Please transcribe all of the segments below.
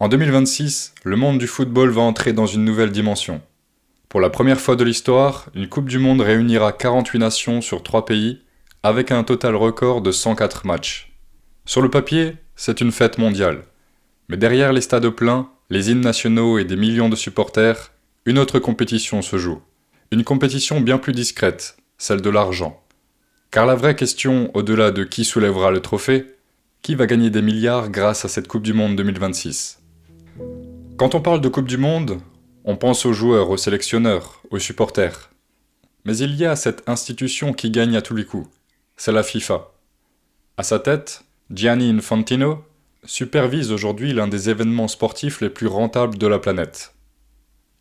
En 2026, le monde du football va entrer dans une nouvelle dimension. Pour la première fois de l'histoire, une Coupe du Monde réunira 48 nations sur 3 pays, avec un total record de 104 matchs. Sur le papier, c'est une fête mondiale. Mais derrière les stades pleins, les hymnes nationaux et des millions de supporters, une autre compétition se joue. Une compétition bien plus discrète, celle de l'argent. Car la vraie question, au-delà de qui soulèvera le trophée, qui va gagner des milliards grâce à cette Coupe du Monde 2026 ? Quand on parle de Coupe du Monde, on pense aux joueurs, aux sélectionneurs, aux supporters. Mais il y a cette institution qui gagne à tous les coups. C'est la FIFA. À sa tête, Gianni Infantino supervise aujourd'hui l'un des événements sportifs les plus rentables de la planète.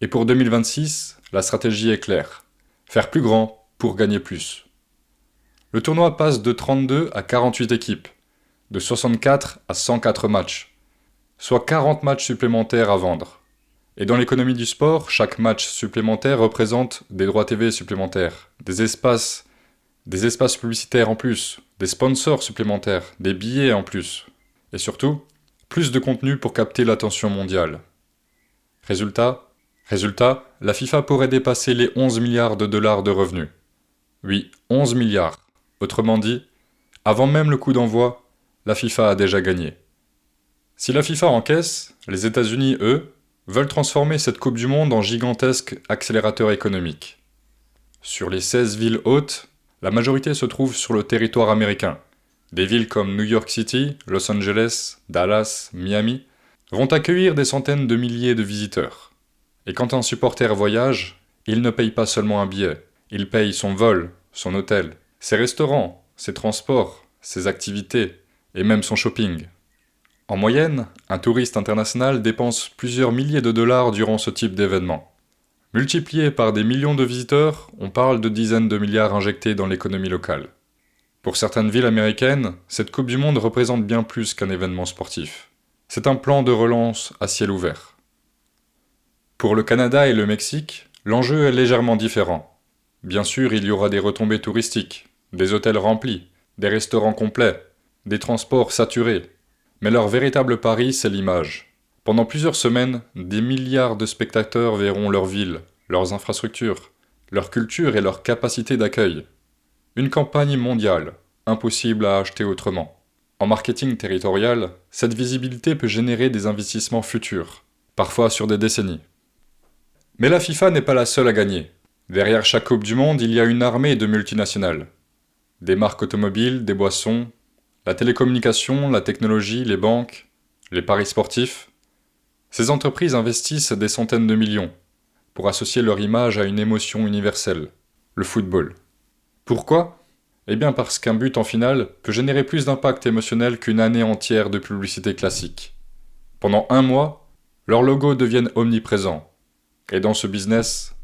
Et pour 2026, la stratégie est claire. Faire plus grand pour gagner plus. Le tournoi passe de 32 à 48 équipes, de 64 à 104 matchs, soit 40 matchs supplémentaires à vendre. Et dans l'économie du sport, chaque match supplémentaire représente des droits TV supplémentaires, des espaces publicitaires en plus, des sponsors supplémentaires, des billets en plus. Et surtout, plus de contenu pour capter l'attention mondiale. Résultat, la FIFA pourrait dépasser les 11 milliards de dollars de revenus. Oui, 11 milliards. Autrement dit, avant même le coup d'envoi, la FIFA a déjà gagné. Si la FIFA encaisse, les États-Unis, eux, veulent transformer cette Coupe du Monde en gigantesque accélérateur économique. Sur les 16 villes hôtes, la majorité se trouve sur le territoire américain. Des villes comme New York City, Los Angeles, Dallas, Miami vont accueillir des centaines de milliers de visiteurs. Et quand un supporter voyage, il ne paye pas seulement un billet, il paye son vol, son hôtel, ses restaurants, ses transports, ses activités et même son shopping. En moyenne, un touriste international dépense plusieurs milliers de dollars durant ce type d'événement. Multiplié par des millions de visiteurs, on parle de dizaines de milliards injectés dans l'économie locale. Pour certaines villes américaines, cette Coupe du Monde représente bien plus qu'un événement sportif. C'est un plan de relance à ciel ouvert. Pour le Canada et le Mexique, l'enjeu est légèrement différent. Bien sûr, il y aura des retombées touristiques, des hôtels remplis, des restaurants complets, des transports saturés. Mais leur véritable pari, c'est l'image. Pendant plusieurs semaines, des milliards de spectateurs verront leur ville, leurs infrastructures, leur culture et leur capacité d'accueil. Une campagne mondiale, impossible à acheter autrement. En marketing territorial, cette visibilité peut générer des investissements futurs, parfois sur des décennies. Mais la FIFA n'est pas la seule à gagner. Derrière chaque Coupe du Monde, il y a une armée de multinationales. Des marques automobiles, des boissons, la télécommunication, la technologie, les banques, les paris sportifs. Ces entreprises investissent des centaines de millions pour associer leur image à une émotion universelle, le football. Pourquoi ? Eh bien parce qu'un but en finale peut générer plus d'impact émotionnel qu'une année entière de publicité classique. Pendant un mois, leurs logos deviennent omniprésents. Et dans ce business,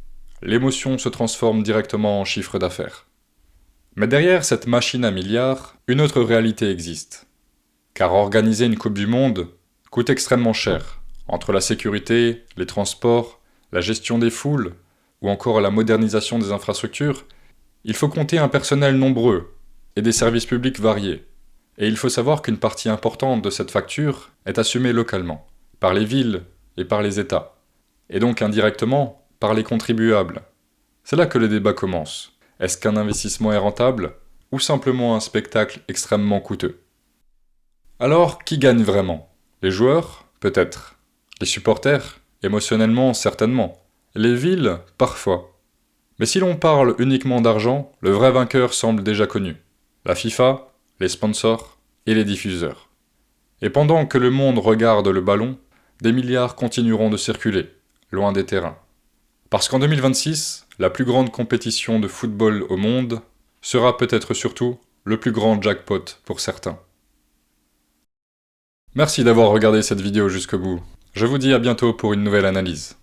l'émotion se transforme directement en chiffre d'affaires. Mais derrière cette machine à milliards, une autre réalité existe. Car organiser une Coupe du Monde coûte extrêmement cher, entre la sécurité, les transports, la gestion des foules, ou encore la modernisation des infrastructures. Il faut compter un personnel nombreux et des services publics variés. Et il faut savoir qu'une partie importante de cette facture est assumée localement, par les villes et par les États, et donc indirectement par les contribuables. C'est là que le débat commence. Est-ce qu'un investissement est rentable ou simplement un spectacle extrêmement coûteux ? Alors, qui gagne vraiment ? Les joueurs ? Peut-être. Les supporters ? Émotionnellement, certainement. Les villes ? Parfois. Mais si l'on parle uniquement d'argent, le vrai vainqueur semble déjà connu. La FIFA, les sponsors et les diffuseurs. Et pendant que le monde regarde le ballon, des milliards continueront de circuler, loin des terrains. Parce qu'en 2026, la plus grande compétition de football au monde sera peut-être surtout le plus grand jackpot pour certains. Merci d'avoir regardé cette vidéo jusqu'au bout. Je vous dis à bientôt pour une nouvelle analyse.